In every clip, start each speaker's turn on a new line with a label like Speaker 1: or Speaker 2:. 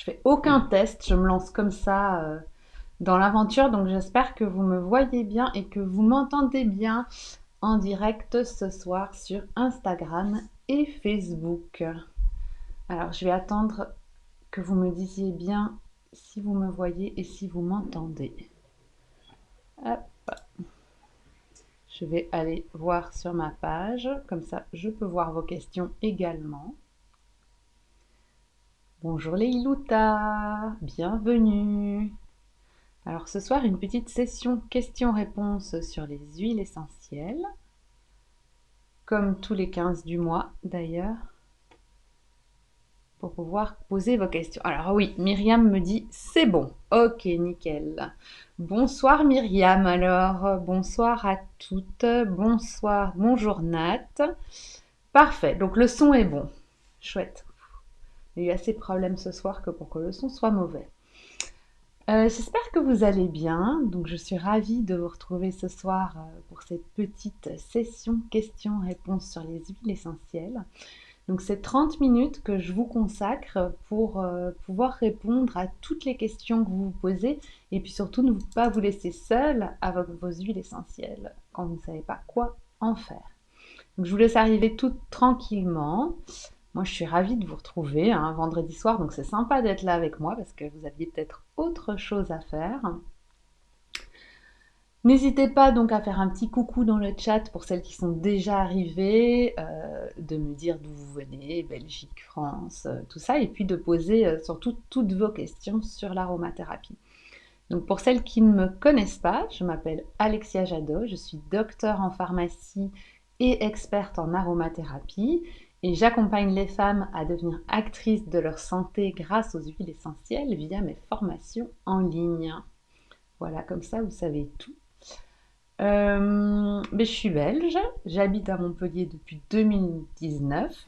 Speaker 1: Je fais aucun test, je me lance comme ça dans l'aventure, donc j'espère que vous me voyez bien et que vous m'entendez bien en direct ce soir sur Instagram et Facebook. Alors je vais attendre que vous me disiez bien si vous me voyez et si vous m'entendez. Hop, je vais aller voir sur ma page, comme ça je peux voir vos questions également. Bonjour les Iloutas, bienvenue. Alors ce soir, une petite session questions-réponses sur les huiles essentielles, comme tous les 15 du mois d'ailleurs, pour pouvoir poser vos questions. Alors oui, Myriam me dit c'est bon. Ok, nickel. Bonsoir Myriam, alors bonsoir à toutes, bonsoir, bonjour Nat. Parfait, donc le son est bon. Chouette. Il y a eu assez de problèmes ce soir que pour que le son soit mauvais. J'espère que vous allez bien. Donc, je suis ravie de vous retrouver ce soir pour cette petite session questions-réponses sur les huiles essentielles. Donc, c'est 30 minutes que je vous consacre pour pouvoir répondre à toutes les questions que vous vous posez et puis surtout ne pas vous laisser seul avec vos huiles essentielles quand vous ne savez pas quoi en faire. Donc, je vous laisse arriver tout tranquillement. Moi, je suis ravie de vous retrouver un vendredi soir, donc c'est sympa d'être là avec moi parce que vous aviez peut-être autre chose à faire. N'hésitez pas donc à faire un petit coucou dans le chat pour celles qui sont déjà arrivées, de me dire d'où vous venez, Belgique, France, tout ça, et puis de poser surtout toutes vos questions sur l'aromathérapie. Donc pour celles qui ne me connaissent pas, je m'appelle Alexia Jadot, je suis docteure en pharmacie et experte en aromathérapie et j'accompagne les femmes à devenir actrices de leur santé grâce aux huiles essentielles via mes formations en ligne. Voilà, comme ça vous savez tout. Mais je suis belge, j'habite à Montpellier depuis 2019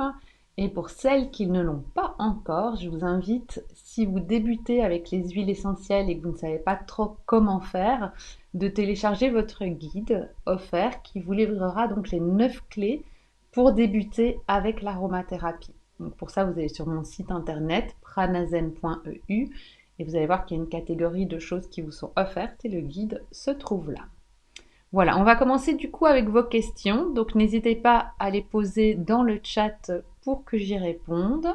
Speaker 1: et pour celles qui ne l'ont pas encore, je vous invite, si vous débutez avec les huiles essentielles et que vous ne savez pas trop comment faire, de télécharger votre guide offert qui vous livrera donc les 9 clés pour débuter avec l'aromathérapie. Donc pour ça, vous allez sur mon site internet pranazen.eu et vous allez voir qu'il y a une catégorie de choses qui vous sont offertes et le guide se trouve là. Voilà, on va commencer du coup avec vos questions. Donc n'hésitez pas à les poser dans le chat pour que j'y réponde.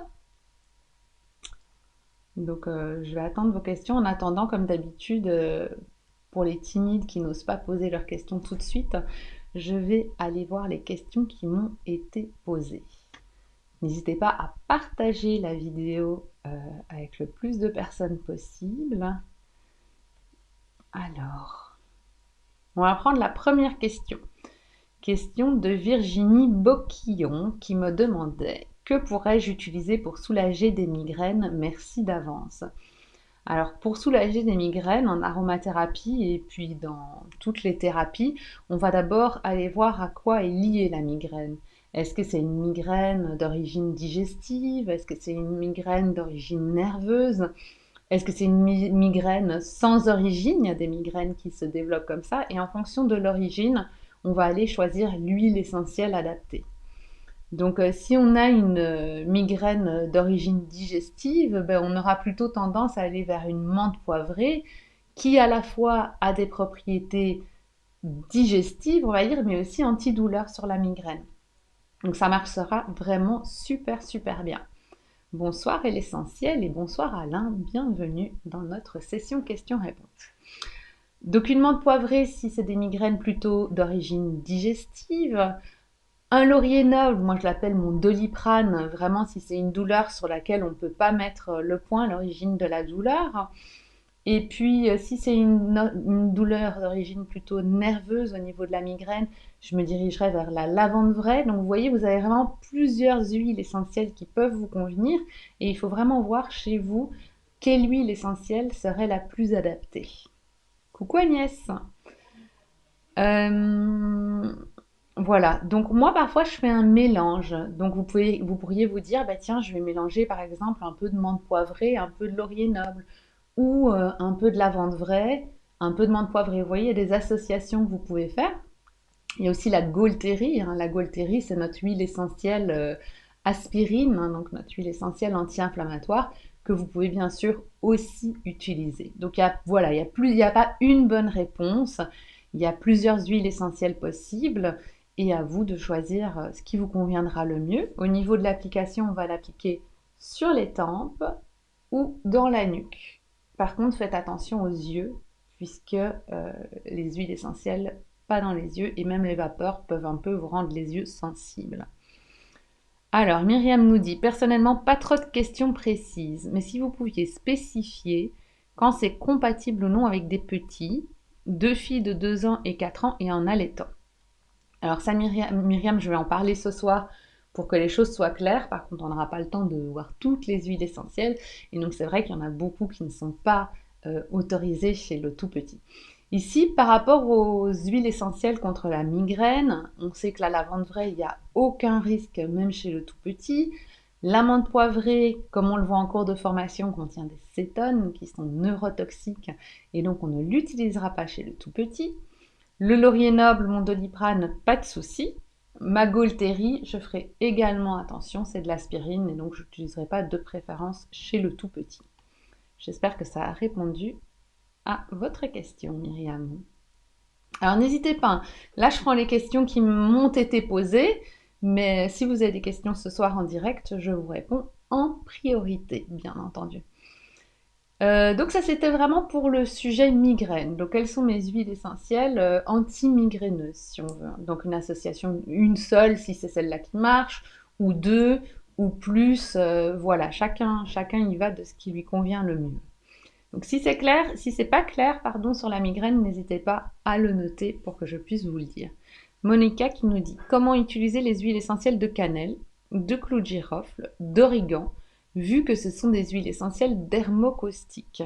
Speaker 1: Donc je vais attendre vos questions. En attendant, comme d'habitude, pour les timides qui n'osent pas poser leurs questions tout de suite, je vais aller voir les questions qui m'ont été posées. N'hésitez pas à partager la vidéo avec le plus de personnes possible. Alors, on va prendre la première question. Question de Virginie Boquillon qui me demandait que pourrais-je utiliser pour soulager des migraines? Merci d'avance. Alors pour soulager des migraines en aromathérapie et puis dans toutes les thérapies, on va d'abord aller voir à quoi est liée la migraine. Est-ce que c'est une migraine d'origine digestive? Est-ce que c'est une migraine d'origine nerveuse? Est-ce que c'est une migraine sans origine? Il y a des migraines qui se développent comme ça et en fonction de l'origine, on va aller choisir l'huile essentielle adaptée. Donc si on a une migraine d'origine digestive, ben, on aura plutôt tendance à aller vers une menthe poivrée qui à la fois a des propriétés digestives, on va dire, mais aussi antidouleurs sur la migraine. Donc ça marchera vraiment super super bien. Bonsoir et l'essentiel et bonsoir Alain, bienvenue dans notre session questions-réponses. Donc une menthe poivrée si c'est des migraines plutôt d'origine digestive, un laurier noble, moi je l'appelle mon Doliprane, vraiment si c'est une douleur sur laquelle on ne peut pas mettre le point, l'origine de la douleur. Et puis si c'est une douleur d'origine plutôt nerveuse au niveau de la migraine, je me dirigerai vers la lavande vraie. Donc vous voyez, vous avez vraiment plusieurs huiles essentielles qui peuvent vous convenir et il faut vraiment voir chez vous quelle huile essentielle serait la plus adaptée. Coucou Agnès. Voilà, donc moi parfois je fais un mélange. Donc vous pourriez vous dire, bah tiens, je vais mélanger par exemple un peu de menthe poivrée, un peu de laurier noble, ou un peu de lavande vraie, un peu de menthe poivrée. Vous voyez, il y a des associations que vous pouvez faire. Il y a aussi la Gaultérie. La Gaultérie, c'est notre huile essentielle aspirine, donc notre huile essentielle anti-inflammatoire que vous pouvez bien sûr aussi utiliser. Donc voilà, il y a pas une bonne réponse, il y a plusieurs huiles essentielles possibles et à vous de choisir ce qui vous conviendra le mieux. Au niveau de l'application, on va l'appliquer sur les tempes ou dans la nuque. Par contre, faites attention aux yeux puisque les huiles essentielles, pas dans les yeux et même les vapeurs peuvent un peu vous rendre les yeux sensibles. Alors, Myriam nous dit, personnellement, pas trop de questions précises, mais si vous pouviez spécifier quand c'est compatible ou non avec des petits, 2 filles de 2 ans et 4 ans et en allaitant. Alors ça, Myriam, je vais en parler ce soir pour que les choses soient claires. Par contre, on n'aura pas le temps de voir toutes les huiles essentielles. Et donc, c'est vrai qu'il y en a beaucoup qui ne sont pas autorisées chez le tout petit. Ici, par rapport aux huiles essentielles contre la migraine, on sait que la lavande vraie, il n'y a aucun risque, même chez le tout petit. L'amande poivrée, comme on le voit en cours de formation, contient des cétones qui sont neurotoxiques et donc on ne l'utilisera pas chez le tout petit. Le laurier noble, mon Doliprane, pas de souci. Ma Gaultérie, je ferai également attention, c'est de l'aspirine et donc je n'utiliserai pas de préférence chez le tout petit. J'espère que ça a répondu à votre question, Myriam. Alors n'hésitez pas, là je prends les questions qui m'ont été posées, mais si vous avez des questions ce soir en direct, je vous réponds en priorité, bien entendu. Donc ça c'était vraiment pour le sujet migraine. Donc quelles sont mes huiles essentielles anti-migraineuses si on veut. Donc une association, une seule si c'est celle-là qui marche, ou deux, ou plus. Voilà, chacun y va de ce qui lui convient le mieux. Donc si c'est clair, si c'est pas clair, pardon, sur la migraine, n'hésitez pas à le noter pour que je puisse vous le dire. Monica qui nous dit comment utiliser les huiles essentielles de cannelle, de clou de girofle, d'origan, vu que ce sont des huiles essentielles dermocaustiques.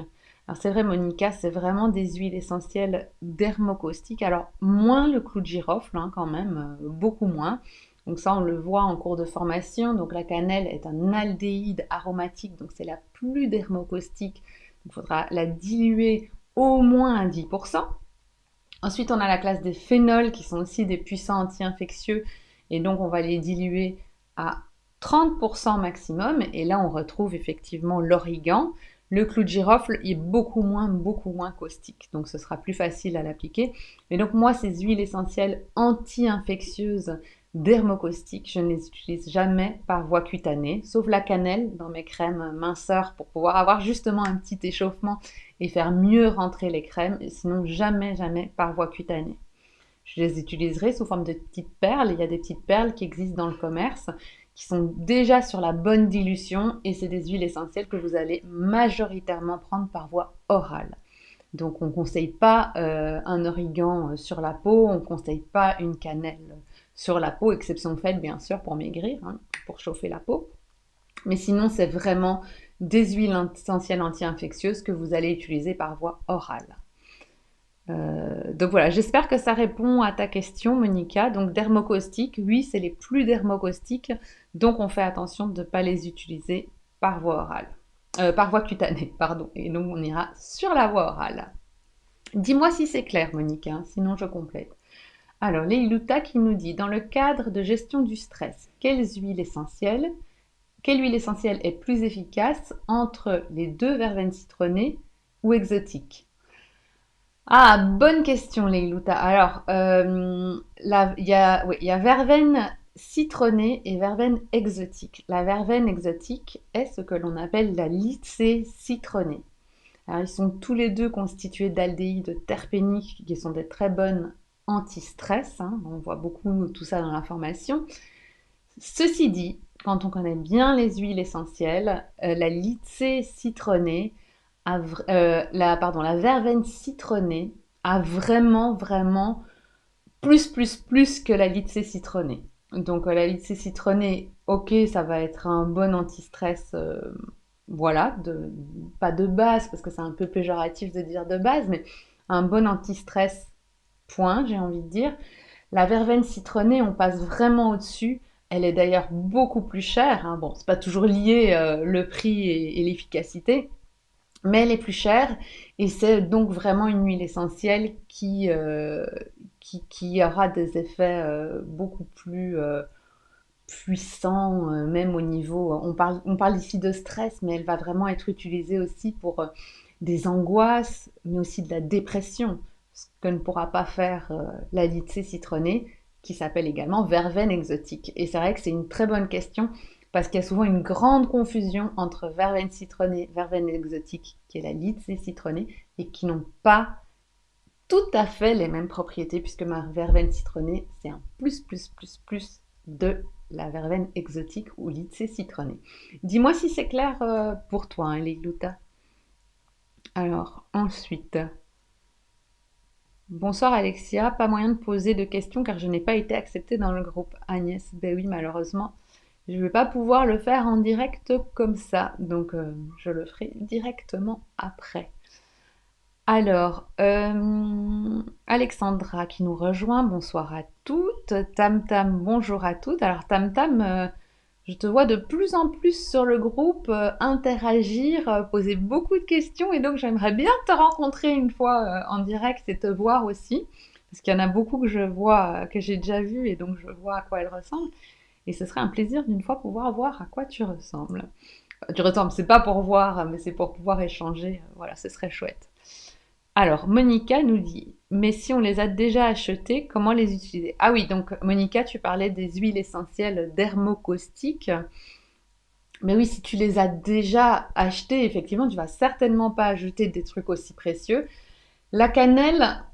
Speaker 1: Alors c'est vrai Monica, c'est vraiment des huiles essentielles dermocaustiques. Alors moins le clou de girofle hein, quand même, beaucoup moins. Donc ça on le voit en cours de formation. Donc la cannelle est un aldéhyde aromatique, donc c'est la plus dermocaustique. Il faudra la diluer au moins à 10%. Ensuite, on a la classe des phénols qui sont aussi des puissants anti-infectieux et donc on va les diluer à 30% maximum et là on retrouve effectivement l'origan. Le clou de girofle est beaucoup moins caustique, donc ce sera plus facile à l'appliquer. Mais donc moi, ces huiles essentielles anti-infectieuses dermocaustiques, je ne les utilise jamais par voie cutanée, sauf la cannelle dans mes crèmes minceurs pour pouvoir avoir justement un petit échauffement et faire mieux rentrer les crèmes, et sinon jamais par voie cutanée. Je les utiliserai sous forme de petites perles. Il y a des petites perles qui existent dans le commerce qui sont déjà sur la bonne dilution et c'est des huiles essentielles que vous allez majoritairement prendre par voie orale. Donc on ne conseille pas un origan sur la peau, on ne conseille pas une cannelle sur la peau, exception faite bien sûr pour maigrir, hein, pour chauffer la peau. Mais sinon c'est vraiment des huiles essentielles anti-infectieuses que vous allez utiliser par voie orale. Donc voilà, j'espère que ça répond à ta question, Monica. Donc dermocaustique, oui, c'est les plus dermocaustiques, donc on fait attention de ne pas les utiliser par voie orale. Par voie cutanée, pardon. Et donc on ira sur la voie orale. Dis-moi si c'est clair, Monica, hein, sinon je complète. Alors, Leiluta qui nous dit, dans le cadre de gestion du stress, quelle huile essentielle est plus efficace entre les deux verveines citronnées ou exotiques? Ah, bonne question, Leiluta. Alors, il y a verveine citronnée et verveine exotique. La verveine exotique est ce que l'on appelle la lycée citronnée. Alors, ils sont tous les deux constitués d'aldéhydes terpéniques qui sont des très bonnes anti-stress. Hein. On voit beaucoup tout ça dans l'information. Ceci dit, quand on connaît bien les huiles essentielles, la lycée citronnée la verveine citronnée a vraiment plus que la lycée citronnée. Donc la lycée citronnée, ok, ça va être un bon anti-stress, voilà, pas de base, parce que c'est un peu péjoratif de dire de base, mais un bon anti-stress, point, j'ai envie de dire. La verveine citronnée, on passe vraiment au-dessus. Elle est d'ailleurs beaucoup plus chère. Hein. Bon, c'est pas toujours lié le prix et l'efficacité, mais elle est plus chère et c'est donc vraiment une huile essentielle qui aura des effets beaucoup plus puissant, même au niveau, on parle ici de stress, mais elle va vraiment être utilisée aussi pour des angoisses, mais aussi de la dépression, ce que ne pourra pas faire la lycée citronnée, qui s'appelle également verveine exotique. Et c'est vrai que c'est une très bonne question, parce qu'il y a souvent une grande confusion entre verveine citronnée, verveine exotique, qui est la lycée citronnée, et qui n'ont pas tout à fait les mêmes propriétés, puisque ma verveine citronnée, c'est un plus de la verveine exotique ou lycée citronnée. Dis-moi si c'est clair pour toi, hein, les gloutas. Alors, ensuite, bonsoir Alexia, pas moyen de poser de questions car je n'ai pas été acceptée dans le groupe. Agnès, ben oui, malheureusement, je ne vais pas pouvoir le faire en direct comme ça, donc je le ferai directement après. Alors, Alexandra qui nous rejoint, bonsoir à toutes. Tam Tam, bonjour à toutes. Alors Tam Tam, je te vois de plus en plus sur le groupe interagir, poser beaucoup de questions et donc j'aimerais bien te rencontrer une fois en direct et te voir aussi. Parce qu'il y en a beaucoup que je vois, que j'ai déjà vu et donc je vois à quoi elles ressemblent. Et ce serait un plaisir d'une fois pouvoir voir à quoi tu ressembles. Tu ressembles, c'est pas pour voir, mais c'est pour pouvoir échanger. Voilà, ce serait chouette. Alors, Monica nous dit, mais si on les a déjà achetés, comment les utiliser? Ah oui, donc Monica, tu parlais des huiles essentielles dermocaustiques. Mais oui, si tu les as déjà achetées, effectivement, tu vas certainement pas ajouter des trucs aussi précieux. La cannelle,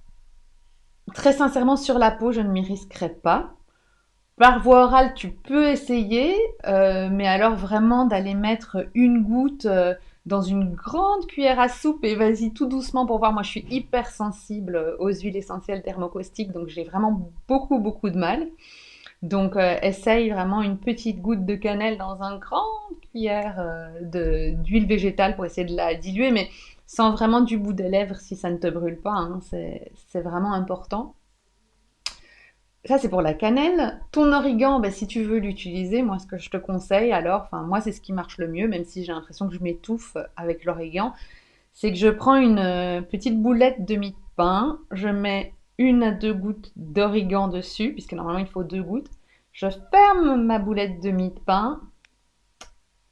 Speaker 1: très sincèrement, sur la peau, je ne m'y risquerais pas. Par voie orale, tu peux essayer, mais alors vraiment d'aller mettre une goutte dans une grande cuillère à soupe et vas-y tout doucement pour voir. Moi, je suis hyper sensible aux huiles essentielles thermocaustiques, donc j'ai vraiment beaucoup de mal. Donc, essaye vraiment une petite goutte de cannelle dans une grande cuillère d'huile végétale pour essayer de la diluer, mais sans vraiment du bout des lèvres si ça ne te brûle pas, hein, c'est vraiment important. Ça, c'est pour la cannelle. Ton origan, ben, si tu veux l'utiliser, moi, ce que je te conseille, alors, enfin, moi, c'est ce qui marche le mieux, même si j'ai l'impression que je m'étouffe avec l'origan, c'est que je prends une petite boulette de mie de pain, je mets 1 à 2 gouttes d'origan dessus, puisque normalement, il faut 2 gouttes. Je ferme ma boulette de mie de pain,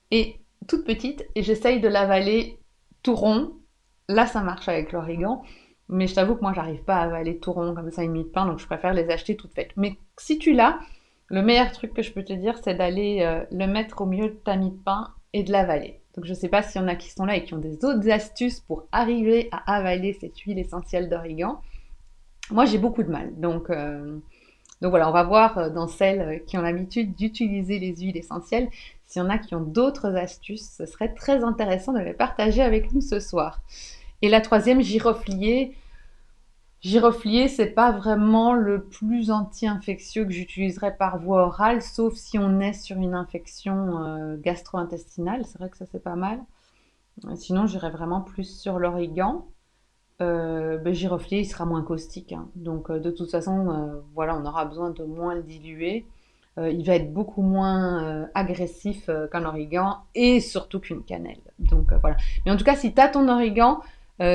Speaker 1: et toute petite, et j'essaye de l'avaler tout rond. Là, ça marche avec l'origan. Mais je t'avoue que moi, j'arrive pas à avaler tout rond comme ça une mie de pain, donc je préfère les acheter toutes faites. Mais si tu l'as, le meilleur truc que je peux te dire, c'est d'aller le mettre au milieu de ta mie de pain et de l'avaler. Donc je sais pas s'il y en a qui sont là et qui ont des autres astuces pour arriver à avaler cette huile essentielle d'origan. Moi, j'ai beaucoup de mal. Donc voilà, on va voir dans celles qui ont l'habitude d'utiliser les huiles essentielles, s'il y en a qui ont d'autres astuces. Ce serait très intéressant de les partager avec nous ce soir. Et la troisième, giroflier. Giroflier, c'est pas vraiment le plus anti-infectieux que j'utiliserais par voie orale, sauf si on est sur une infection gastro-intestinale. C'est vrai que ça, c'est pas mal. Sinon, j'irais vraiment plus sur l'origan. Ben, giroflier, il sera moins caustique, hein. Donc, de toute façon, voilà, on aura besoin de moins le diluer. Il va être beaucoup moins agressif qu'un origan et surtout qu'une cannelle. Donc, voilà. Mais en tout cas, si tu as ton origan,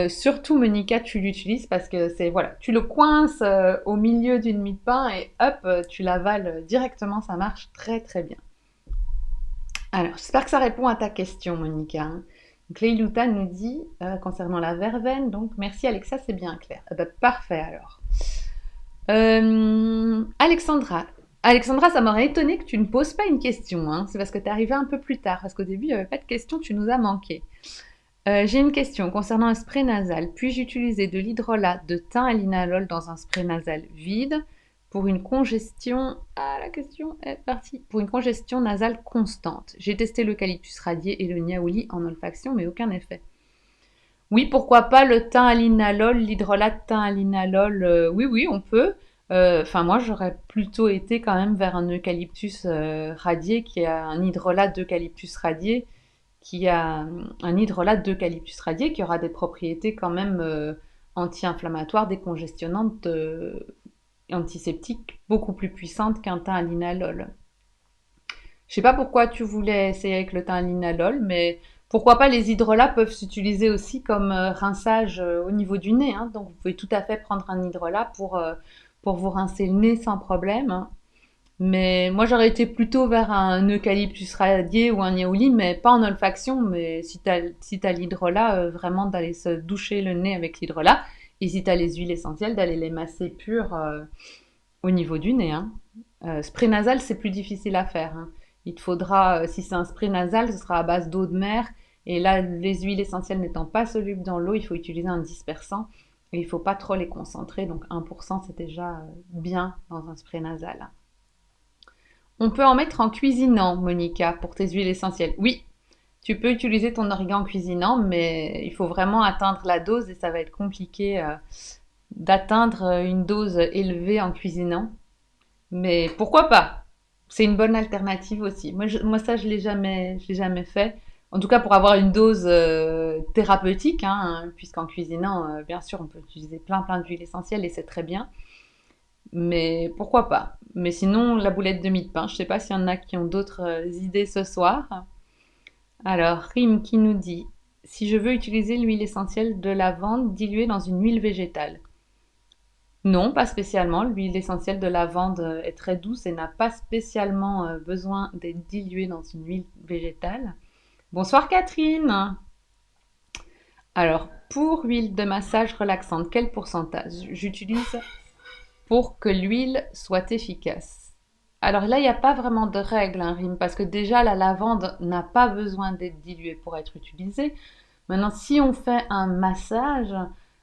Speaker 1: surtout Monica, tu l'utilises parce que c'est, voilà, tu le coinces au milieu d'une mie de pain et hop, tu l'avales directement. Ça marche très bien. Alors, j'espère que ça répond à ta question, Monica, hein. Donc, Leilouta nous dit, concernant la verveine, donc merci Alexa, c'est bien clair. Ah bah, parfait alors. Alexandra. Alexandra, ça m'aurait étonné que tu ne poses pas une question, hein. C'est parce que tu es arrivée un peu plus tard, parce qu'au début, il n'y avait pas de question, tu nous as manqué. J'ai une question concernant un spray nasal. Puis-je utiliser de l'hydrolat de thym à linalol dans un spray nasal vide pour une congestion... Ah, la question est partie. Pour une congestion nasale constante. J'ai testé l'eucalyptus radié et le niaouli en olfaction, mais aucun effet. Oui, pourquoi pas le thym à linalol, l'hydrolat de thym à linalol. Oui, on peut. Enfin, moi, j'aurais plutôt été quand même vers un eucalyptus radié qui a un hydrolat d'eucalyptus radié qui a un hydrolat d'eucalyptus radié qui aura des propriétés quand même anti-inflammatoires, décongestionnantes, antiseptiques, beaucoup plus puissantes qu'un thym à linalol. Je sais pas pourquoi tu voulais essayer avec le thym à linalol, mais pourquoi pas les hydrolats peuvent s'utiliser aussi comme rinçage au niveau du nez, hein. Donc vous pouvez tout à fait prendre un hydrolat pour vous rincer le nez sans problème, hein. Mais moi, j'aurais été plutôt vers un eucalyptus radié ou un niaouli, mais pas en olfaction. Mais si t'as l'hydrolat, vraiment d'aller se doucher le nez avec l'hydrolat. Et si t'as les huiles essentielles, d'aller les masser pures au niveau du nez, hein. Spray nasal, c'est plus difficile à faire, hein. Il te faudra, si c'est un spray nasal, ce sera à base d'eau de mer. Et là, les huiles essentielles n'étant pas solubles dans l'eau, il faut utiliser un dispersant. Et il ne faut pas trop les concentrer. Donc 1%, c'est déjà bien dans un spray nasal. On peut en mettre en cuisinant, Monica, pour tes huiles essentielles. Oui, tu peux utiliser ton origan en cuisinant, mais il faut vraiment atteindre la dose et ça va être compliqué d'atteindre une dose élevée en cuisinant. Mais pourquoi pas? C'est une bonne alternative aussi. Moi ça, je l'ai jamais fait. En tout cas, pour avoir une dose thérapeutique, hein, puisqu'en cuisinant, bien sûr, on peut utiliser plein d'huiles essentielles et c'est très bien. Mais pourquoi pas? Mais sinon, la boulette de mie de pain, je sais pas s'il y en a qui ont d'autres idées ce soir. Alors, Rim qui nous dit, si je veux utiliser l'huile essentielle de lavande diluée dans une huile végétale. Non, pas spécialement. L'huile essentielle de lavande est très douce et n'a pas spécialement besoin d'être diluée dans une huile végétale. Bonsoir Catherine. Alors, pour huile de massage relaxante, quel pourcentage j'utilise pour que l'huile soit efficace? Alors là, il n'y a pas vraiment de règle, hein, Rim, parce que déjà, la lavande n'a pas besoin d'être diluée pour être utilisée. Maintenant, si on fait un massage,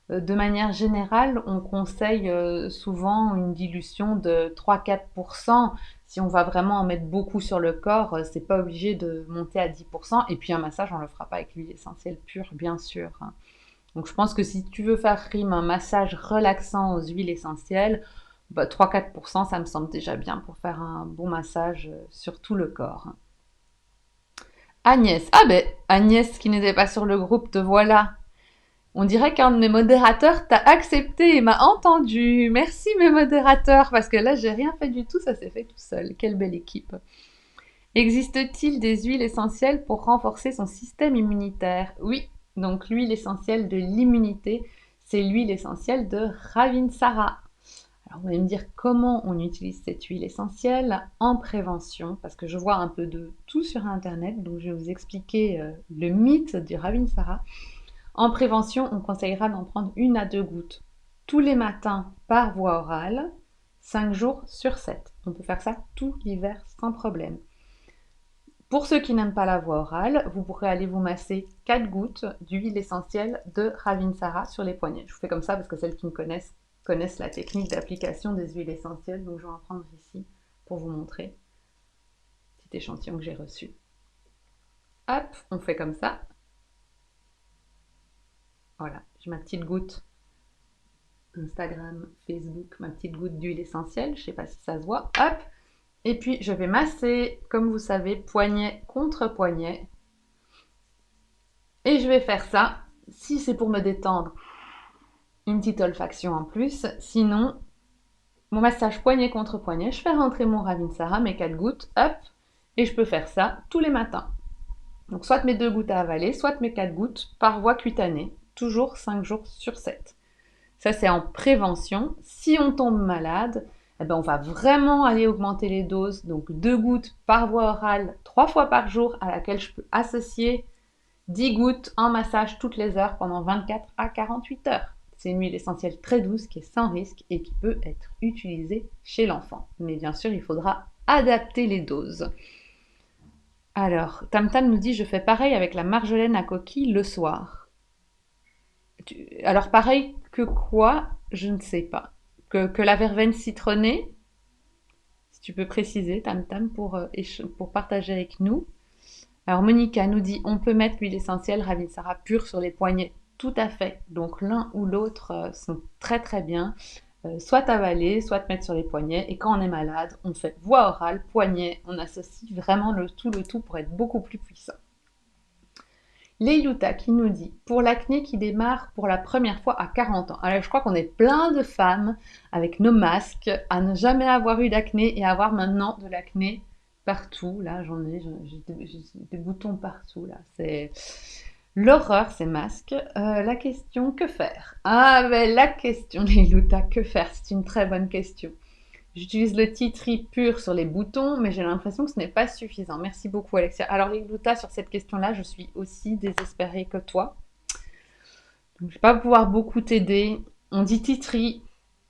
Speaker 1: de manière générale, on conseille souvent une dilution de 3-4%. Si on va vraiment en mettre beaucoup sur le corps, c'est pas obligé de monter à 10%. Et puis un massage, on le fera pas avec l'huile essentielle pure, bien sûr, hein. Donc je pense que si tu veux faire Rim un massage relaxant aux huiles essentielles, bah, 3-4%, ça me semble déjà bien pour faire un bon massage sur tout le corps. Agnès. Ah ben, Agnès qui n'était pas sur le groupe, te voilà. On dirait qu'un de mes modérateurs t'a accepté et m'a entendu. Merci mes modérateurs, parce que là, j'ai rien fait du tout, ça s'est fait tout seul. Quelle belle équipe. Existe-t-il des huiles essentielles pour renforcer son système immunitaire? Oui, donc l'huile essentielle de l'immunité, c'est l'huile essentielle de Ravinsara. Alors vous allez me dire comment on utilise cette huile essentielle en prévention, parce que je vois un peu de tout sur Internet, donc je vais vous expliquer le mythe du Ravinsara. En prévention, on conseillera d'en prendre 1 à 2 gouttes tous les matins par voie orale, 5 jours sur 7. On peut faire ça tout l'hiver sans problème. Pour ceux qui n'aiment pas la voie orale, vous pourrez aller vous masser 4 gouttes d'huile essentielle de Ravinsara sur les poignets. Je vous fais comme ça parce que celles qui me connaissent la technique d'application des huiles essentielles, donc je vais en prendre ici pour vous montrer. Petit échantillon que j'ai reçu. Hop, on fait comme ça. Voilà, j'ai ma petite goutte Instagram, Facebook, ma petite goutte d'huile essentielle. Je ne sais pas si ça se voit. Hop. Et puis, je vais masser, comme vous savez, poignet contre poignet. Et je vais faire ça, si c'est pour me détendre, une petite olfaction en plus. Sinon, mon massage poignet contre poignet, je fais rentrer mon Ravinsara, mes 4 gouttes, hop. Et je peux faire ça tous les matins. Donc, soit mes 2 gouttes à avaler, soit mes 4 gouttes par voie cutanée. Toujours 5 jours sur 7. Ça, c'est en prévention. Si on tombe malade, eh ben, on va vraiment aller augmenter les doses. Donc 2 gouttes par voie orale 3 fois par jour, à laquelle je peux associer 10 gouttes en massage toutes les heures pendant 24 à 48 heures. C'est une huile essentielle très douce qui est sans risque et qui peut être utilisée chez l'enfant. Mais bien sûr, il faudra adapter les doses. Alors, Tam Tam nous dit, je fais pareil avec la marjolaine à coquille le soir. Alors pareil que quoi? Je ne sais pas. Que la verveine citronnée? Si tu peux préciser, Tam Tam, pour partager avec nous. Alors Monica nous dit, on peut mettre l'huile essentielle Ravinsara pure sur les poignets. Tout à fait. Donc l'un ou l'autre sont très très bien. Soit avaler, soit mettre sur les poignets. Et quand on est malade, on fait voie orale, poignet. On associe vraiment le tout pour être beaucoup plus puissant. Leiluta qui nous dit, pour l'acné qui démarre pour la première fois à 40 ans. Alors je crois qu'on est plein de femmes avec nos masques à ne jamais avoir eu d'acné et à avoir maintenant de l'acné partout. Là j'ai des boutons partout là. C'est l'horreur ces masques. La question, que faire? Ah ben la question Leiluta, que faire? C'est une très bonne question. J'utilise le tea tree pur sur les boutons, mais j'ai l'impression que ce n'est pas suffisant. Merci beaucoup, Alexia. Alors, les glutas, sur cette question-là, je suis aussi désespérée que toi. Donc, je ne vais pas pouvoir beaucoup t'aider. On dit tea tree,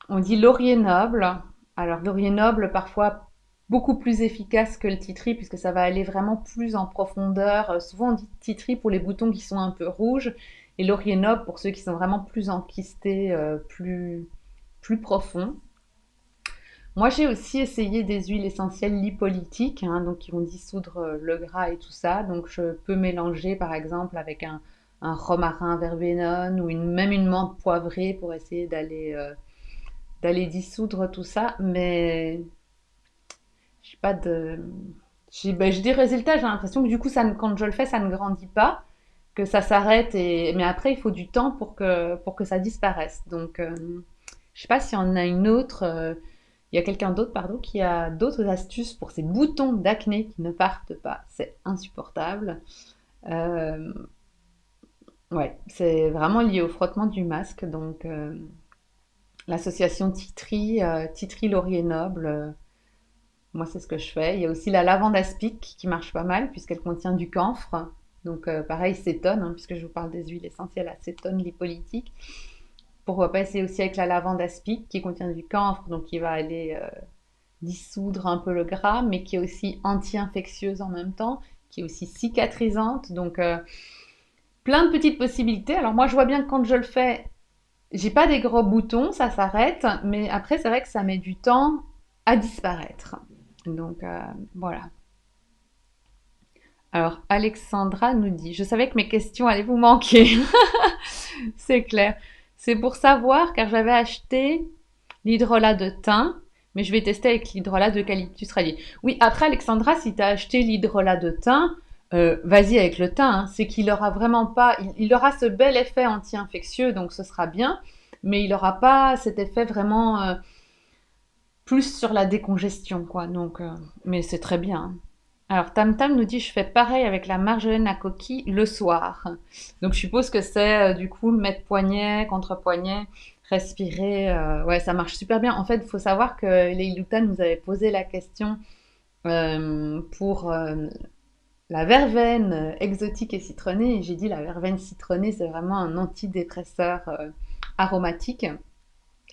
Speaker 1: on dit laurier noble. Alors, laurier noble, parfois beaucoup plus efficace que le tea tree, puisque ça va aller vraiment plus en profondeur. Souvent, on dit tea tree pour les boutons qui sont un peu rouges, et laurier noble pour ceux qui sont vraiment plus enquistés, plus profonds. Moi, j'ai aussi essayé des huiles essentielles lipolytiques, hein, donc qui vont dissoudre le gras et tout ça. Donc, je peux mélanger, par exemple, avec un romarin verbenone ou même une menthe poivrée pour essayer d'aller dissoudre tout ça. Mais j'ai pas de, j'ai des résultats. J'ai l'impression que du coup, quand je le fais, ça ne grandit pas, que ça s'arrête. Mais après, il faut du temps pour que ça disparaisse. Donc, je sais pas s'il y en a une autre. Il y a quelqu'un d'autre, pardon, qui a d'autres astuces pour ces boutons d'acné qui ne partent pas. C'est insupportable. Euh, ouais, c'est vraiment lié au frottement du masque. Donc, l'association Titri, Titri Laurier Noble, moi, c'est ce que je fais. Il y a aussi la lavande aspic qui marche pas mal puisqu'elle contient du camphre. Donc, pareil, cétone, hein, puisque je vous parle des huiles essentielles à cétone lipolytique. Pourquoi pas essayer aussi avec la lavande aspic qui contient du camphre, donc qui va aller dissoudre un peu le gras, mais qui est aussi anti-infectieuse en même temps, qui est aussi cicatrisante. Donc, plein de petites possibilités. Alors, moi, je vois bien que quand je le fais, j'ai pas des gros boutons, ça s'arrête, mais après, c'est vrai que ça met du temps à disparaître. Donc, voilà. Alors, Alexandra nous dit, je savais que mes questions allaient vous manquer. C'est clair. C'est pour savoir, car j'avais acheté l'hydrolat de thym, mais je vais tester avec l'hydrolat d'eucalyptus radié. Oui, après Alexandra, si tu as acheté l'hydrolat de thym, vas-y avec le thym. Hein. C'est qu'il aura vraiment pas, il aura ce bel effet anti-infectieux, donc ce sera bien, mais il n'aura pas cet effet vraiment plus sur la décongestion, quoi. Donc, mais c'est très bien. Hein. Alors, Tam Tam nous dit, je fais pareil avec la marjolaine à coquille le soir. Donc, je suppose que c'est du coup mettre poignet contre poignet, respirer. Ouais, ça marche super bien. En fait, il faut savoir que Leiluta nous avait posé la question pour la verveine exotique et citronnée. Et j'ai dit, la verveine citronnée, c'est vraiment un antidépresseur aromatique.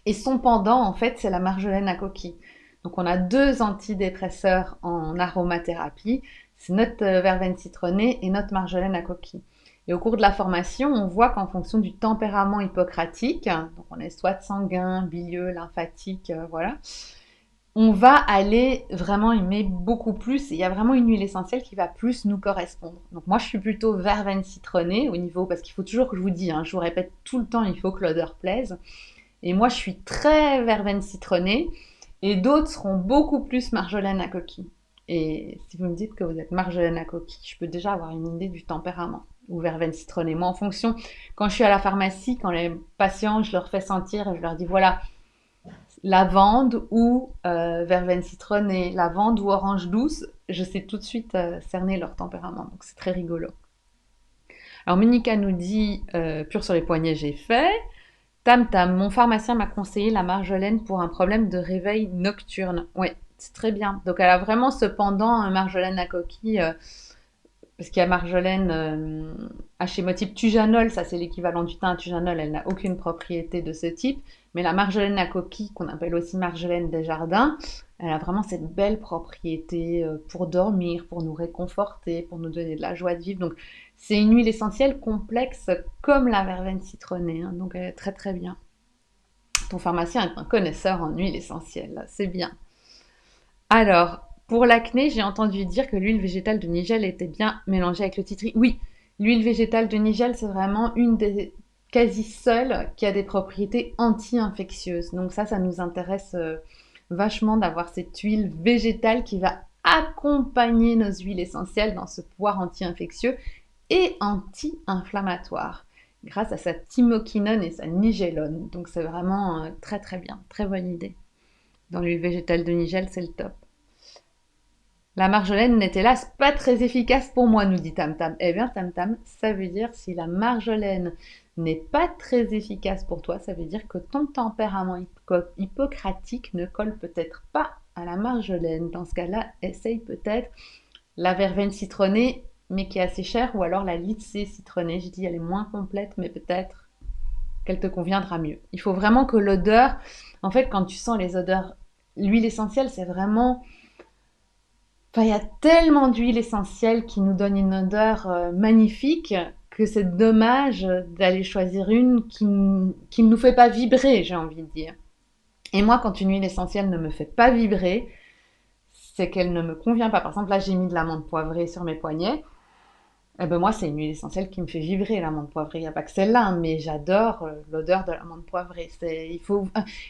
Speaker 1: Et son pendant, en fait, c'est la marjolaine à coquille. Donc, on a deux antidépresseurs en aromathérapie. C'est notre verveine citronnée et notre marjolaine à coquille. Et au cours de la formation, on voit qu'en fonction du tempérament hippocratique, donc on est soit sanguin, bilieux, lymphatique, voilà, on va aller vraiment aimer beaucoup plus. Et il y a vraiment une huile essentielle qui va plus nous correspondre. Donc moi, je suis plutôt verveine citronnée au niveau, parce qu'il faut toujours que je vous dise, hein, je vous répète tout le temps, il faut que l'odeur plaise. Et moi, je suis très verveine citronnée. Et d'autres seront beaucoup plus marjolaine à coquille. Et si vous me dites que vous êtes marjolaine à coquille, je peux déjà avoir une idée du tempérament. Ou verveine citronnée. Moi, en fonction, quand je suis à la pharmacie, quand les patients, je leur fais sentir et je leur dis voilà, lavande ou verveine citronnée, lavande ou orange douce, je sais tout de suite cerner leur tempérament. Donc c'est très rigolo. Alors Monica nous dit pur sur les poignets, j'ai fait. Tam Tam, mon pharmacien m'a conseillé la marjolaine pour un problème de réveil nocturne. Oui, c'est très bien. Donc elle a vraiment ce pendant marjolaine à coquille, parce qu'il y a marjolaine hachémotype tujanol, ça c'est l'équivalent du thym. Tujanol, elle n'a aucune propriété de ce type. Mais la marjolaine à coquille, qu'on appelle aussi marjolaine des jardins, elle a vraiment cette belle propriété pour dormir, pour nous réconforter, pour nous donner de la joie de vivre. Donc c'est une huile essentielle complexe comme la verveine citronnée. Hein, donc elle est très très bien. Ton pharmacien est un connaisseur en huile essentielle, c'est bien. Alors, pour l'acné, j'ai entendu dire que l'huile végétale de Nigel était bien mélangée avec le titri. Oui, l'huile végétale de Nigel, c'est vraiment une des quasi seules qui a des propriétés anti-infectieuses. Donc ça nous intéresse vachement d'avoir cette huile végétale qui va accompagner nos huiles essentielles dans ce pouvoir anti-infectieux et anti-inflammatoire grâce à sa thymoquinone et sa nigellone. Donc c'est vraiment très très bien, très bonne idée. Dans l'huile végétale de Nigel, c'est le top. La marjolaine n'est hélas pas très efficace pour moi, nous dit Tam Tam. Eh bien, Tam Tam, ça veut dire si la marjolaine n'est pas très efficace pour toi, ça veut dire que ton tempérament hippocratique ne colle peut-être pas à la marjolaine. Dans ce cas-là, essaye peut-être la verveine citronnée, mais qui est assez chère, ou alors la lycée citronnée. Je dis, elle est moins complète, mais peut-être qu'elle te conviendra mieux. Il faut vraiment que l'odeur, en fait, quand tu sens les odeurs, l'huile essentielle, c'est vraiment... Enfin, il y a tellement d'huile essentielle qui nous donne une odeur magnifique que c'est dommage d'aller choisir une qui ne nous fait pas vibrer, j'ai envie de dire. Et moi, quand une huile essentielle ne me fait pas vibrer, c'est qu'elle ne me convient pas. Par exemple, là, j'ai mis de l'amande poivrée sur mes poignets. Eh ben moi, c'est une huile essentielle qui me fait vibrer, l'amande poivrée. Il n'y a pas que celle-là, hein, mais j'adore l'odeur de l'amande poivrée. Il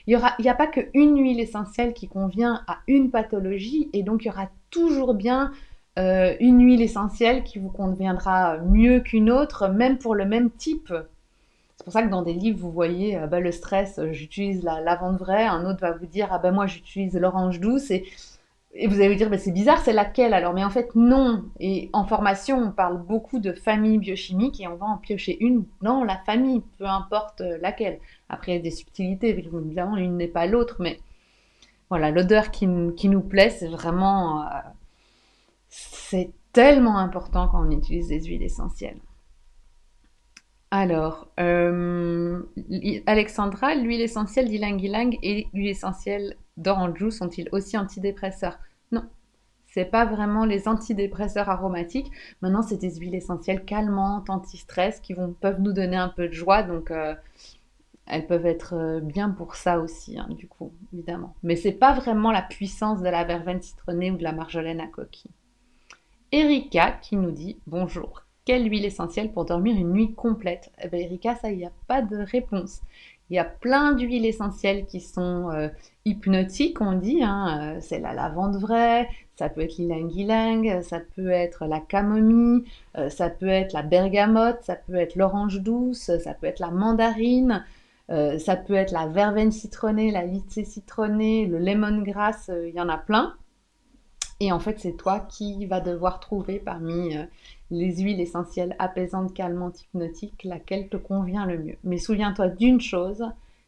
Speaker 1: y a pas qu'une huile essentielle qui convient à une pathologie, et donc il y aura toujours bien une huile essentielle qui vous conviendra mieux qu'une autre, même pour le même type. C'est pour ça que dans des livres, vous voyez, le stress, j'utilise la lavande vraie, un autre va vous dire, ah ben moi j'utilise l'orange douce, et vous allez vous dire, bah, c'est bizarre, c'est laquelle alors? Mais en fait, non. Et en formation, on parle beaucoup de famille biochimique et on va en piocher une dans la famille, peu importe laquelle. Après, il y a des subtilités, évidemment, l'une n'est pas l'autre, mais voilà, l'odeur qui nous plaît, c'est vraiment... c'est tellement important quand on utilise des huiles essentielles. Alors, Alexandra, l'huile essentielle d'ylang-ylang et l'huile essentielle d'orange sont-ils aussi antidépresseurs? Non, c'est pas vraiment les antidépresseurs aromatiques. Maintenant, c'est des huiles essentielles calmantes, anti-stress, peuvent nous donner un peu de joie. Donc, elles peuvent être bien pour ça aussi, hein, du coup, évidemment. Mais c'est pas vraiment la puissance de la verveine citronnée ou de la marjolaine à coquille. Erika qui nous dit bonjour. Quelle huile essentielle pour dormir une nuit complète? Eh bien, Erika, ça, il n'y a pas de réponse. Il y a plein d'huiles essentielles qui sont hypnotiques, on dit, hein. C'est la lavande vraie, ça peut être l'ylang-ylang, ça peut être la camomille, ça peut être la bergamote, ça peut être l'orange douce, ça peut être la mandarine, ça peut être la verveine citronnée, la lycée citronnée, le lemongrass, il y en a plein. Et en fait, c'est toi qui vas devoir trouver parmi les huiles essentielles apaisantes, calmantes, hypnotiques, laquelle te convient le mieux. Mais souviens-toi d'une chose,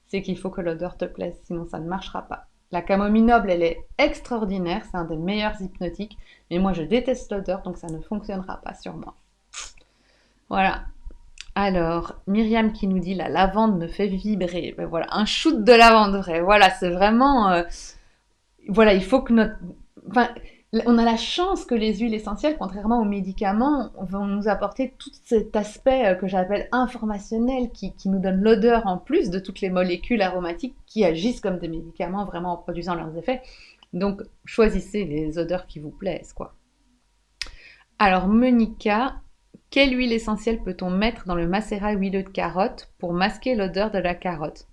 Speaker 1: c'est qu'il faut que l'odeur te plaise, sinon ça ne marchera pas. La camomille noble, elle est extraordinaire, c'est un des meilleurs hypnotiques, mais moi je déteste l'odeur, donc ça ne fonctionnera pas sur moi. Voilà. Alors, Myriam qui nous dit la lavande me fait vibrer. Ben voilà, un shoot de lavande vrai. Voilà, c'est vraiment... voilà, il faut que notre... Enfin, on a la chance que les huiles essentielles, contrairement aux médicaments, vont nous apporter tout cet aspect que j'appelle informationnel, qui nous donne l'odeur en plus de toutes les molécules aromatiques qui agissent comme des médicaments vraiment en produisant leurs effets. Donc, choisissez les odeurs qui vous plaisent, quoi. Alors, Monica, quelle huile essentielle peut-on mettre dans le macérat huileux de carotte pour masquer l'odeur de la carotte?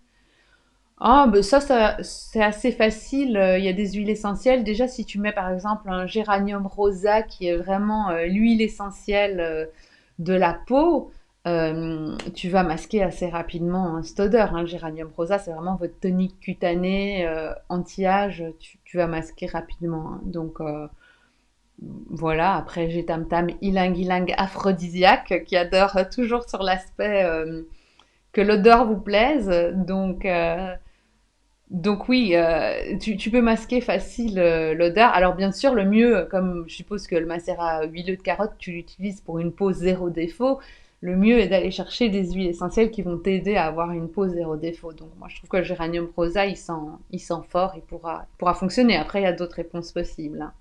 Speaker 1: Ah, ben c'est assez facile. Il y a des huiles essentielles. Déjà, si tu mets par exemple un géranium rosa, qui est vraiment l'huile essentielle de la peau, tu vas masquer assez rapidement hein, cette odeur. Hein. Le géranium rosa, c'est vraiment votre tonique cutanée, anti-âge. Tu vas masquer rapidement. Hein. Donc voilà. Après, j'ai Tam Tam, Ylang Ylang aphrodisiaque, qui adore toujours sur l'aspect que l'odeur vous plaise. Donc oui, tu peux masquer facile l'odeur. Alors bien sûr, le mieux, comme je suppose que le macérat huileux de carotte, tu l'utilises pour une peau zéro défaut, le mieux est d'aller chercher des huiles essentielles qui vont t'aider à avoir une peau zéro défaut. Donc moi, je trouve que le géranium rosa, il sent fort, il pourra fonctionner. Après, il y a d'autres réponses possibles. Hein.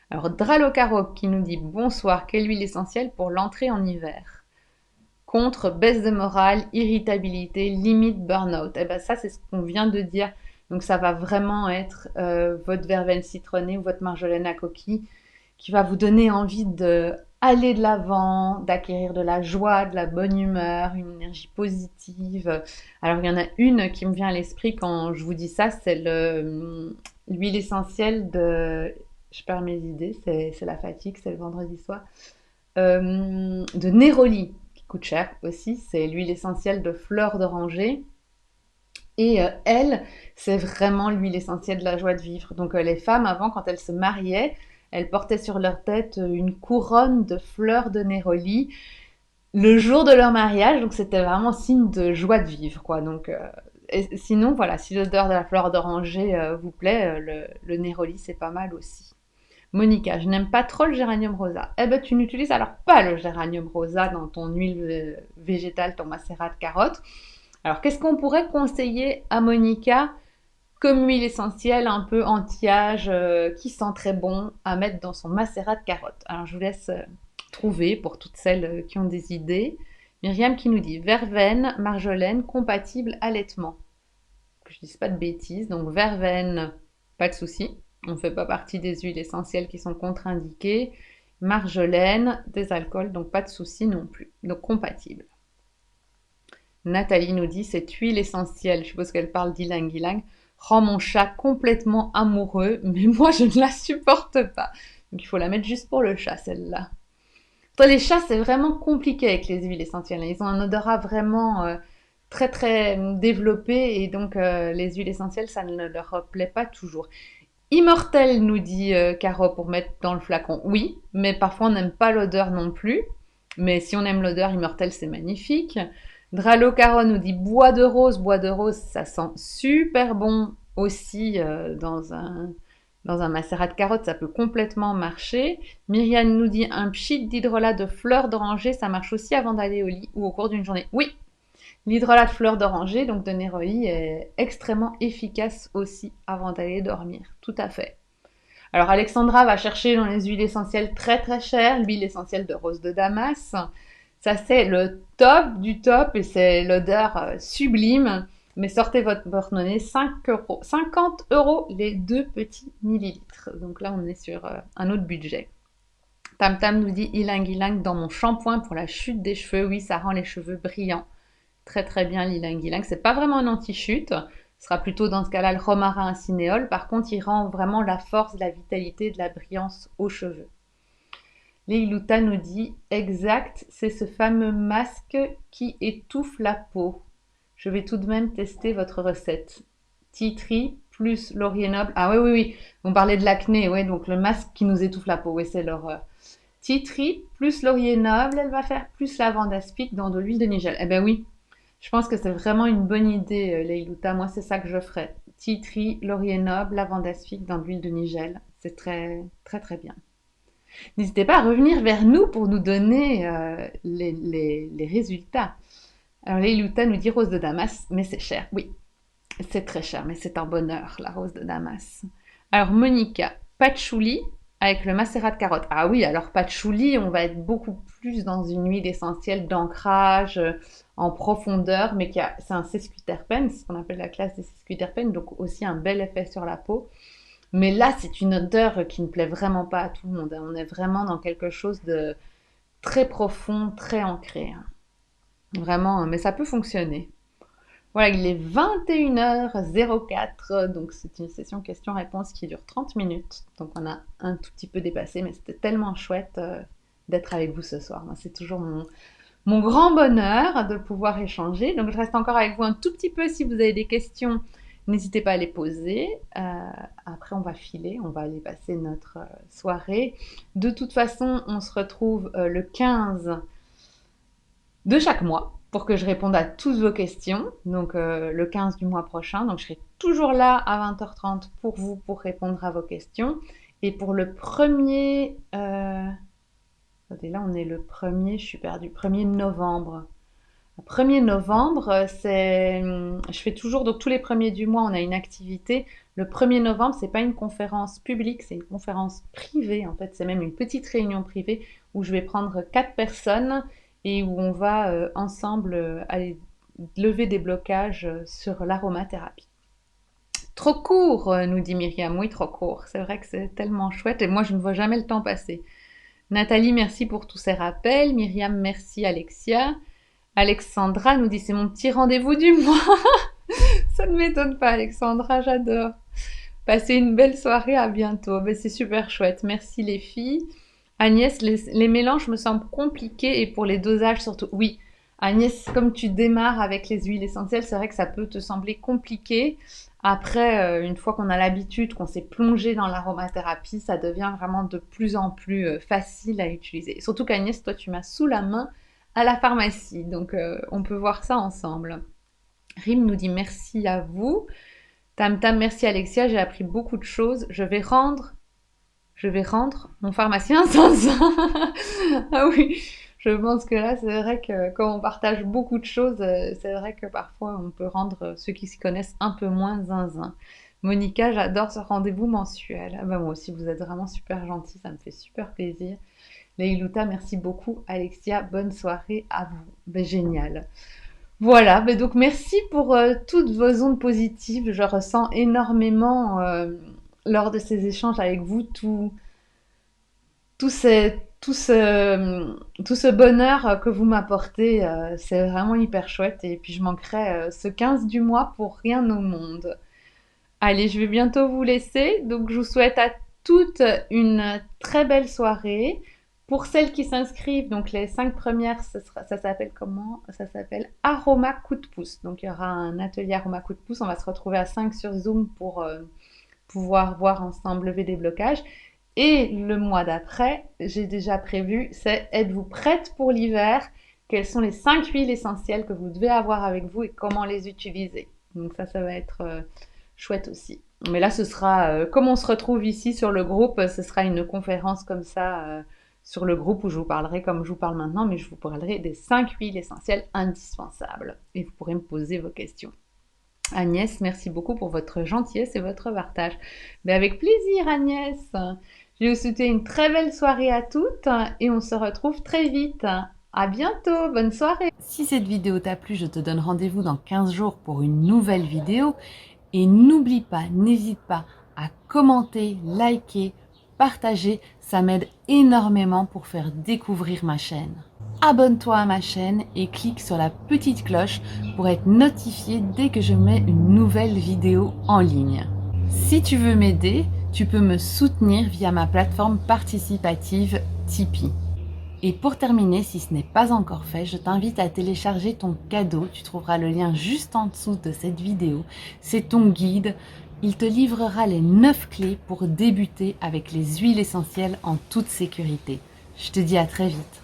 Speaker 1: Alors Dralocaro qui nous dit bonsoir, quelle huile essentielle pour l'entrée en hiver? Contre baisse de morale, irritabilité, limite burn-out. Et ben ça, c'est ce qu'on vient de dire. Donc ça va vraiment être votre verveine citronnée ou votre marjolaine à coquille qui va vous donner envie de aller de l'avant, d'acquérir de la joie, de la bonne humeur, une énergie positive. Alors il y en a une qui me vient à l'esprit quand je vous dis ça, c'est l'huile essentielle de... Je perds mes idées, c'est la fatigue, c'est le vendredi soir. De Néroli, coûte cher aussi, c'est l'huile essentielle de fleurs d'oranger. Et elle, c'est vraiment l'huile essentielle de la joie de vivre. Donc les femmes, avant, quand elles se mariaient, elles portaient sur leur tête une couronne de fleurs de néroli le jour de leur mariage. Donc c'était vraiment signe de joie de vivre, quoi. Donc, et sinon, voilà, si l'odeur de la fleur d'oranger vous plaît, le néroli, c'est pas mal aussi. Monica, je n'aime pas trop le géranium rosa. Eh ben, tu n'utilises alors pas le géranium rosa dans ton huile végétale, ton macérat de carotte. Alors, qu'est-ce qu'on pourrait conseiller à Monica comme huile essentielle un peu anti-âge qui sent très bon à mettre dans son macérat de carotte? Alors, je vous laisse trouver pour toutes celles qui ont des idées. Myriam qui nous dit verveine, marjolaine, compatible allaitement. Que je dise pas de bêtises. Donc, verveine, pas de souci. On ne fait pas partie des huiles essentielles qui sont contre-indiquées. Marjolaine, des alcools, donc pas de souci non plus. Donc, compatible. Nathalie nous dit cette huile essentielle, je suppose qu'elle parle d'ylang-ylang, rend mon chat complètement amoureux, mais moi je ne la supporte pas. Donc il faut la mettre juste pour le chat, celle-là. Toi, les chats, c'est vraiment compliqué avec les huiles essentielles. Ils ont un odorat vraiment très très développé et donc les huiles essentielles, ça ne leur plaît pas toujours. Immortel, nous dit Caro, pour mettre dans le flacon. Oui, mais parfois on n'aime pas l'odeur non plus. Mais si on aime l'odeur, Immortel, c'est magnifique. Dralo Caro nous dit bois de rose. Bois de rose, ça sent super bon aussi dans un macérat de carottes, ça peut complètement marcher. Myriam nous dit un pchit d'hydrolat de fleurs d'oranger, ça marche aussi avant d'aller au lit ou au cours d'une journée. Oui, l'hydrolat de fleurs d'oranger, donc de néroli, est extrêmement efficace aussi avant d'aller dormir. Tout à fait. Alors Alexandra va chercher dans les huiles essentielles très très chères, l'huile essentielle de rose de Damas. Ça c'est le top du top et c'est l'odeur sublime. Mais sortez votre porte-monnaie, 5 euros, 50 euros les 2 petits millilitres. Donc là on est sur un autre budget. Tam Tam nous dit ylang ylang dans mon shampoing pour la chute des cheveux. Oui, ça rend les cheveux brillants. Très très bien l'ylang ylang. C'est pas vraiment un anti-chute. Ce sera plutôt dans ce cas-là le romarin cinéole. Par contre, il rend vraiment la force, la vitalité, de la brillance aux cheveux. Leilouta nous dit exact, c'est ce fameux masque qui étouffe la peau. Je vais tout de même tester votre recette. Tea tree plus laurier noble. Ah oui, oui, oui. On parlait de l'acné, ouais, donc le masque qui nous étouffe la peau, oui, c'est l'horreur. Tea tree plus laurier noble, elle va faire plus lavande aspic dans de l'huile de nigel. Eh ben oui, je pense que c'est vraiment une bonne idée, Leilouta. Moi, c'est ça que je ferais. Tea tree, laurier noble, lavande aspic dans de l'huile de nigel. C'est très, très, très bien. N'hésitez pas à revenir vers nous pour nous donner les résultats. Alors, Leilouta nous dit rose de Damas, mais c'est cher. Oui, c'est très cher, mais c'est un bonheur, la rose de Damas. Alors, Monica, patchouli avec le macérat de carotte. Ah oui, alors patchouli, on va être beaucoup plus dans une huile essentielle d'ancrage en profondeur, mais c'est un sesquiterpène, c'est ce qu'on appelle la classe des sesquiterpènes, donc aussi un bel effet sur la peau. Mais là, c'est une odeur qui ne plaît vraiment pas à tout le monde. On est vraiment dans quelque chose de très profond, très ancré. Vraiment, mais ça peut fonctionner. Voilà, il est 21h04, donc c'est une session questions-réponses qui dure 30 minutes. Donc on a un tout petit peu dépassé, mais c'était tellement chouette d'être avec vous ce soir. C'est toujours mon grand bonheur de pouvoir échanger. Donc je reste encore avec vous un tout petit peu si vous avez des questions. N'hésitez pas à les poser. Après, on va filer, on va aller passer notre soirée. De toute façon, on se retrouve le 15 de chaque mois pour que je réponde à toutes vos questions. Donc, le 15 du mois prochain. Donc, je serai toujours là à 20h30 pour vous, pour répondre à vos questions. Et pour le premier... là, on est le 1er, je suis perdue. 1er novembre. 1er novembre, je fais toujours, donc tous les premiers du mois, on a une activité. Le 1er novembre, c'est pas une conférence publique, c'est une conférence privée. En fait, c'est même une petite réunion privée où je vais prendre 4 personnes et où on va ensemble aller lever des blocages sur l'aromathérapie. Trop court, nous dit Myriam. Oui, trop court. C'est vrai que c'est tellement chouette et moi, je ne vois jamais le temps passer. Nathalie, merci pour tous ces rappels. Myriam, merci Alexia. Alexandra nous dit c'est mon petit rendez-vous du mois. Ça ne m'étonne pas Alexandra, j'adore. Passez une belle soirée, à bientôt. Ben, c'est super chouette, merci les filles. Agnès, les mélanges me semblent compliqués et pour les dosages surtout. Oui, Agnès, comme tu démarres avec les huiles essentielles, c'est vrai que ça peut te sembler compliqué. Après, une fois qu'on a l'habitude, qu'on s'est plongé dans l'aromathérapie, ça devient vraiment de plus en plus facile à utiliser. Et surtout qu'Agnès, toi, tu m'as sous la main à la pharmacie, donc on peut voir ça ensemble. Rim nous dit merci à vous. Tam Tam, merci Alexia, j'ai appris beaucoup de choses. Je vais rendre mon pharmacien sans ça. Ah oui, je pense que là, c'est vrai que quand on partage beaucoup de choses, c'est vrai que parfois on peut rendre ceux qui s'y connaissent un peu moins zinzin. Monica, j'adore ce rendez-vous mensuel. Ah ben moi aussi, vous êtes vraiment super gentils, ça me fait super plaisir. Leiluta, merci beaucoup. Alexia, bonne soirée à vous. Ben, génial. Voilà, ben donc merci pour toutes vos ondes positives. Je ressens énormément lors de ces échanges avec vous tout, tout ce bonheur que vous m'apportez. C'est vraiment hyper chouette. Et puis je manquerai ce 15 du mois pour rien au monde. Allez, je vais bientôt vous laisser. Donc je vous souhaite à toutes une très belle soirée. Pour celles qui s'inscrivent, donc les 5 premières, ça s'appelle comment? Ça s'appelle Aroma Coup de pouce. Donc il y aura un atelier Aroma Coup de pouce. On va se retrouver à 5 sur Zoom pour pouvoir voir ensemble lever des blocages. Et le mois d'après, j'ai déjà prévu, c'est êtes-vous prête pour l'hiver? Quelles sont les 5 huiles essentielles que vous devez avoir avec vous et comment les utiliser? Donc ça va être chouette aussi. Mais là, ce sera, comme on se retrouve ici sur le groupe, ce sera une conférence comme ça sur le groupe où je vous parlerai comme je vous parle maintenant, mais je vous parlerai des 5 huiles essentielles indispensables. Et vous pourrez me poser vos questions. Agnès, merci beaucoup pour votre gentillesse et votre partage. Mais avec plaisir, Agnès. Je vais vous souhaiter une très belle soirée à toutes et on se retrouve très vite. À bientôt, bonne soirée. Si cette vidéo t'a plu, je te donne rendez-vous dans 15 jours pour une nouvelle vidéo. Et n'oublie pas, n'hésite pas à commenter, liker, partager. Ça m'aide énormément pour faire découvrir ma chaîne. Abonne-toi à ma chaîne et clique sur la petite cloche pour être notifié dès que je mets une nouvelle vidéo en ligne. Si tu veux m'aider, tu peux me soutenir via ma plateforme participative Tipeee. Et pour terminer, si ce n'est pas encore fait, je t'invite à télécharger ton cadeau. Tu trouveras le lien juste en dessous de cette vidéo. C'est ton guide. Il te livrera les 9 clés pour débuter avec les huiles essentielles en toute sécurité. Je te dis à très vite.